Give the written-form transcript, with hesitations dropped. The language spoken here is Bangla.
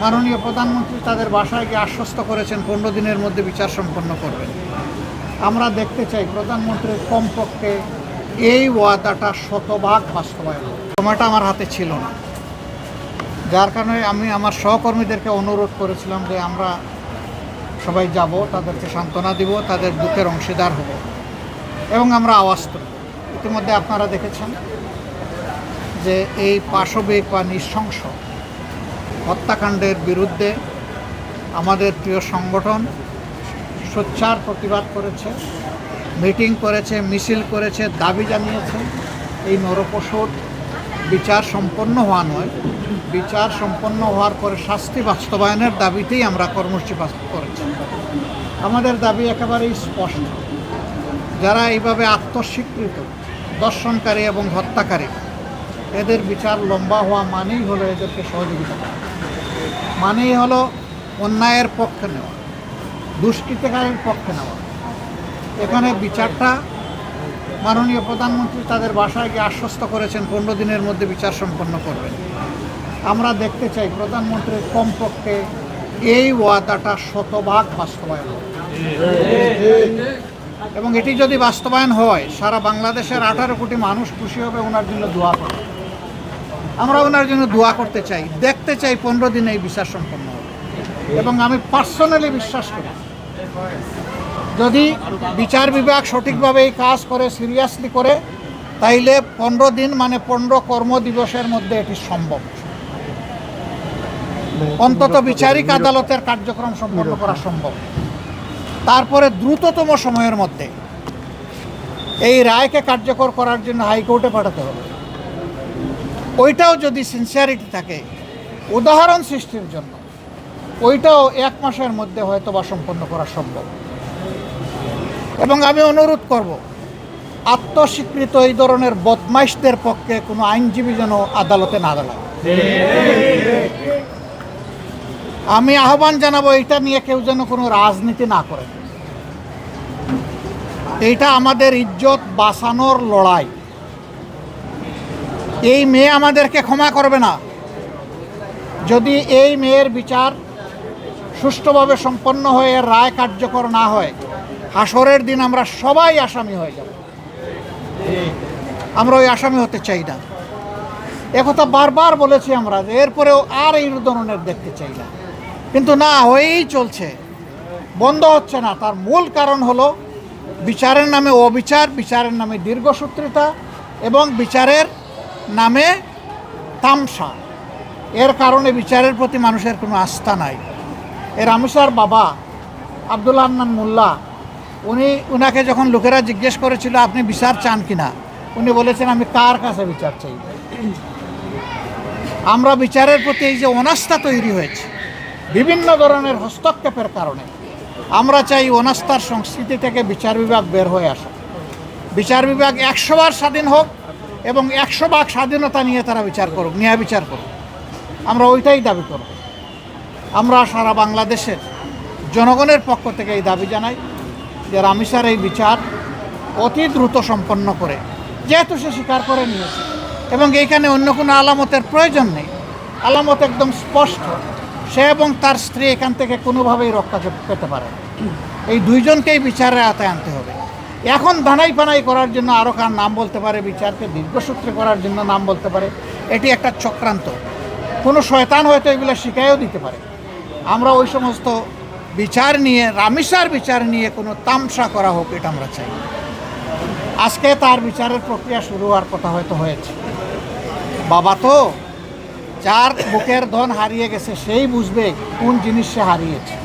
মাননীয় প্রধানমন্ত্রী তাদের বাসায় গিয়ে আশ্বস্ত করেছেন 15 দিনের মধ্যে বিচার সম্পন্ন করবেন। আমরা দেখতে চাই প্রধানমন্ত্রীর কমপক্ষে এই ওয়াদাটা শতভাগ বাস্তবায়ন। সময়টা আমার হাতে ছিল না, যার কারণে আমি আমার সহকর্মীদেরকে অনুরোধ করেছিলাম যে আমরা সবাই যাব, তাদেরকে সান্ত্বনা দিব, তাদের দুঃখের অংশীদার হব এবং আমরা আওয়াজ তুলব। ইতিমধ্যে আপনারা দেখেছেন যে এই পাশবিক বা নৃশংস হত্যাকাণ্ডের বিরুদ্ধে আমাদের প্রিয় সংগঠন সোচ্চার প্রতিবাদ করেছে, মিটিং করেছে, মিছিল করেছে, দাবি জানিয়েছে এই নরপশুর বিচার সম্পন্ন হওয়া নয়, বিচার সম্পন্ন হওয়ার পরে শাস্তি বাস্তবায়নের দাবিতেই আমরা কর্মসূচি করেছি। আমাদের দাবি একেবারেই স্পষ্ট, যারা এইভাবে আত্মস্বীকৃত দর্শনকারী এবং হত্যাকারী, এদের বিচার লম্বা হওয়া মানেই হলো এদেরকে সহযোগিতা করা, মানেই হলো অন্যায়ের পক্ষে নেওয়া, দুষ্কৃতিকারীর পক্ষে নেওয়া। এখানে বিচারটা মাননীয় প্রধানমন্ত্রী তাদের বাসায় গিয়ে আশ্বস্ত করেছেন 15 দিনের মধ্যে বিচার সম্পন্ন করবেন। আমরা দেখতে চাই প্রধানমন্ত্রীর কমপক্ষে এই ওয়াদাটা শতভাগ বাস্তবায়ন, এবং এটি যদি বাস্তবায়ন হয় সারা বাংলাদেশের 18 কোটি মানুষ খুশি হবে, ওনার জন্য দোয়া করবে। আমরা ওনার জন্য দোয়া করতে চাই, দেখতে চাই 15 দিনে এই বিচার সম্পন্ন হবে। এবং আমি পার্সোনালি বিশ্বাস করি যদি বিচার বিভাগ সঠিকভাবে এই কাজ করে, সিরিয়াসলি করে, তাইলে 15 দিন মানে 15 কর্মদিবসের মধ্যে এটি সম্ভব। অন্তত বিচারিক আদালতের কার্যক্রম সম্পন্ন করা সম্ভব। তারপরে দ্রুততম সময়ের মধ্যে এই রায়কে কার্যকর করার জন্য হাইকোর্টে পাঠাতে হবে। ওইটাও যদি সিনসিয়ারিটি থাকে উদাহরণ সৃষ্টির জন্য, ওইটাও 1 মাসের মধ্যে হয়তো বা সম্পন্ন করা সম্ভব। এবং আমি অনুরোধ করব, আত্মস্বীকৃত এই ধরনের বদমাইশদের পক্ষে কোনো আইনজীবী যেন আদালতে না দাঁড়ায়। আমি আহ্বান জানাবো এটা নিয়ে কেউ যেন কোনো রাজনীতি না করে। এইটা আমাদের ইজ্জত বাঁচানোর লড়াই। এই মেয়ে আমাদেরকে ক্ষমা করবে না যদি এই মেয়ের বিচার সুষ্ঠুভাবে সম্পন্ন হয়ে রায় কার্যকর না হয়। হাসরের দিন আমরা সবাই আসামি হয়ে যাব। আমরা ওই আসামি হতে চাই না। একথা বারবার বলেছি আমরা যে এরপরেও আর এই ধরনের দেখতে চাই না, কিন্তু না, হয়েই চলছে, বন্ধ হচ্ছে না। তার মূল কারণ হলো বিচারের নামে অবিচার, বিচারের নামে দীর্ঘসূত্রিতা এবং বিচারের নামে তামসা। এর কারণে বিচারের প্রতি মানুষের কোনো আস্থা নাই। রামিসার বাবা আব্দুল হান্নান মোল্লা, উনাকে যখন লোকেরা জিজ্ঞেস করেছিল আপনি বিচার চান কিনা, উনি বলেছেন আমি কার কাছে বিচার চাই। আমরা বিচারের প্রতি এই যে অনাস্থা তৈরি হয়েছে বিভিন্ন ধরনের হস্তক্ষেপের কারণে, আমরা চাই অনাস্থার সংস্কৃতি থেকে বিচার বিভাগ বের হয়ে আসুক। বিচার বিভাগ 100 বার স্বাধীন হোক এবং 100 ভাগ স্বাধীনতা নিয়ে তারা বিচার করুক, ন্যায় বিচার করুক। আমরা ওইটাই দাবি করব। আমরা সারা বাংলাদেশের জনগণের পক্ষ থেকে এই দাবি জানাই যে রামিসার এই বিচার অতি দ্রুত সম্পন্ন করে, যেহেতু সে স্বীকার করে নিয়েছে এবং এইখানে অন্য কোনো আলামতের প্রয়োজন নেই, আলামত একদম স্পষ্ট, সে এবং তার স্ত্রী এখান থেকে কোনোভাবেই রক্ষা পেতে পারে। এই দুইজনকেই বিচারের আওতায় আনতে হবে। এখন ধানাই পানাই করার জন্য আরও কার নাম বলতে পারে, বিচারকে দীর্ঘসূত্রে করার জন্য নাম বলতে পারে, এটি একটা চক্রান্ত। কোনো শয়তান হয়তো এগুলো শিখাইও দিতে পারে। আমরা ওই সমস্ত বিচার নিয়ে, রামিসার বিচার নিয়ে কোনো তামসা করা হোক, এটা আমরা চাই। আজকে তার বিচারের প্রক্রিয়া শুরু হওয়ার কথা হয়তো হয়েছে। বাবা তো যার বুকের ধন হারিয়ে গেছে সেই বুঝবে কোন জিনিস সে হারিয়েছে।